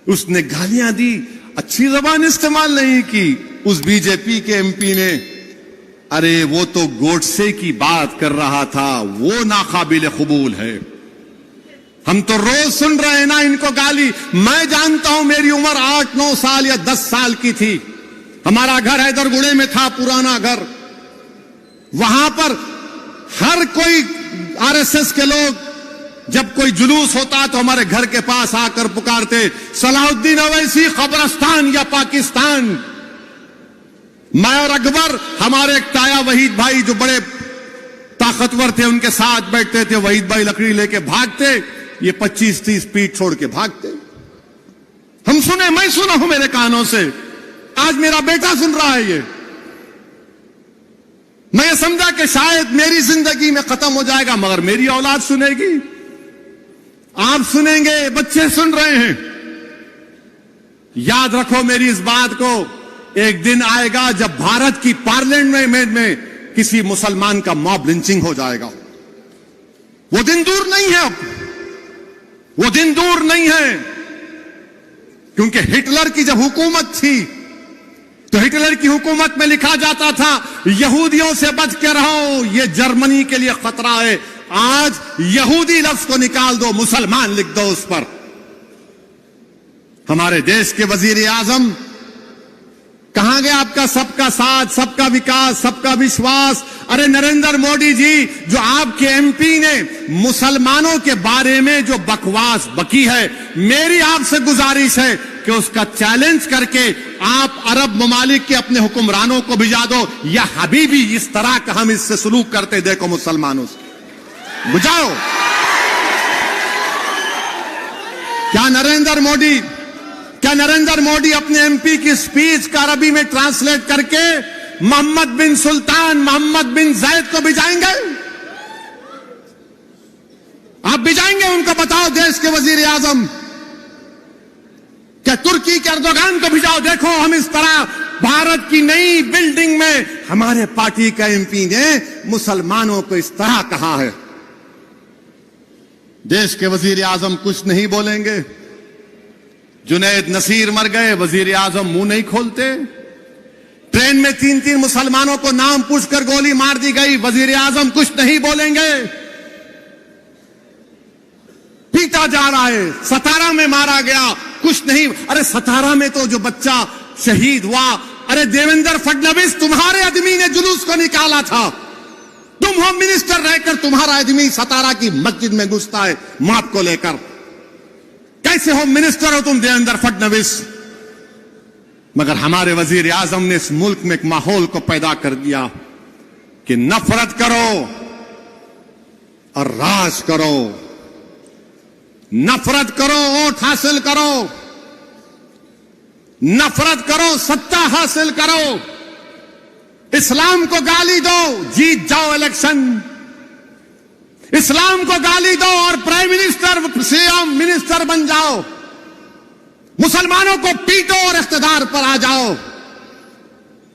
اس نے گالیاں دی، اچھی زبان استعمال نہیں کی. اس بی جے پی کے ایم پی نے ارے وہ تو گوڈسے کی بات کر رہا تھا، وہ ناقابل قبول ہے. ہم تو روز سن رہے ہیں نا ان کو گالی. میں جانتا ہوں میری عمر 8-9 سال یا 10 سال کی تھی. ہمارا گھر حیدر گڑے میں تھا، پرانا گھر. وہاں پر ہر کوئی آر ایس ایس کے لوگ جب کوئی جلوس ہوتا تو ہمارے گھر کے پاس آ کر پکارتے صلاح الدین اویسی قبرستان یا پاکستان. میں اور اکبر، ہمارے ایک تایا وحید بھائی جو بڑے طاقتور تھے، ان کے ساتھ بیٹھتے تھے. وحید بھائی لکڑی لے کے بھاگتے، یہ 25-30 فیٹ چھوڑ کے بھاگتے. ہم سنے، میں سنا ہوں میرے کانوں سے. آج میرا بیٹا سن رہا ہے یہ. میں یہ سمجھا کہ شاید میری زندگی میں ختم ہو جائے گا، مگر میری اولاد سنے گی، آپ سنیں گے، بچے سن رہے ہیں. یاد رکھو میری اس بات کو. ایک دن آئے گا جب بھارت کی پارلیمنٹ میں کسی مسلمان کا موب لنچنگ ہو جائے گا. وہ دن دور نہیں ہے، اب وہ دن دور نہیں ہے. کیونکہ ہٹلر کی جب حکومت تھی تو ہٹلر کی حکومت میں لکھا جاتا تھا یہودیوں سے بچ کے رہو، یہ جرمنی کے لیے خطرہ ہے. آج یہودی لفظ کو نکال دو، مسلمان لکھ دو اس پر. ہمارے دیش کے وزیر اعظم کہاں گیا آپ کا سب کا ساتھ، سب کا وکاس، سب کا وشواس؟ ارے نریندر مودی جی، جو آپ کے ایم پی نے مسلمانوں کے بارے میں جو بکواس بکی ہے، میری آپ سے گزارش ہے کہ اس کا چیلنج کر کے آپ عرب ممالک کے اپنے حکمرانوں کو بھجا دو. یا حبیبی اس طرح کا ہم اس سے سلوک کرتے دیکھو مسلمانوں سے، بجاؤ. کیا نریندر موڈی اپنے ایم پی کی سپیچ کا عربی میں ٹرانسلیٹ کر کے محمد بن سلطان، محمد بن زید کو بھجائیں گے؟ آپ بھجائیں گے؟ ان کو بتاؤ دیش کے وزیر اعظم. کیا ترکی کے اردوغان کو بھجاؤ. دیکھو ہم اس طرح بھارت کی نئی بلڈنگ میں ہمارے پارٹی کا ایم پی نے مسلمانوں کو اس طرح کہا ہے. دیش کے وزیر اعظم کچھ نہیں بولیں گے. جنید نصیر مر گئے، وزیر اعظم منہ نہیں کھولتے. ٹرین میں 3 مسلمانوں کو نام پوچھ کر گولی مار دی گئی، وزیر اعظم کچھ نہیں بولیں گے. پیٹا جا رہا ہے، ستارہ میں مارا گیا، کچھ نہیں. ارے ستارہ میں تو جو بچہ شہید ہوا، ارے دیویندر فڈنویس تمہارے آدمی نے جلوس کو نکالا تھا. تم ہوم منسٹر رہ کر تمہارا آدمی ستارہ کی مسجد میں گھستا ہے ماپ کو لے کر. کیسے ہوم منسٹر ہو تم دیویندر فڈنویس؟ مگر ہمارے وزیر اعظم نے اس ملک میں ایک ماحول کو پیدا کر دیا کہ نفرت کرو اور راج کرو، نفرت کرو ووٹ حاصل کرو، نفرت کرو ستہ حاصل کرو. اسلام کو گالی دو، جیت جاؤ الیکشن. اسلام کو گالی دو اور prime minister, C M minister بن جاؤ. مسلمانوں کو پیٹو اور اقتدار پر آ جاؤ.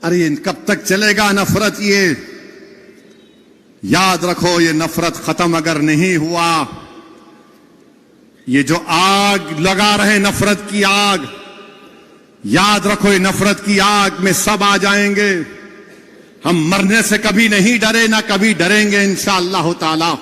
ارے کب تک چلے گا نفرت؟ یہ یاد رکھو، یہ نفرت ختم اگر نہیں ہوا، یہ جو آگ لگا رہے نفرت کی آگ، یاد رکھو یہ نفرت کی آگ میں سب آ جائیں گے. ہم مرنے سے کبھی نہیں ڈرے، نہ کبھی ڈریں گے انشاءاللہ تعالی.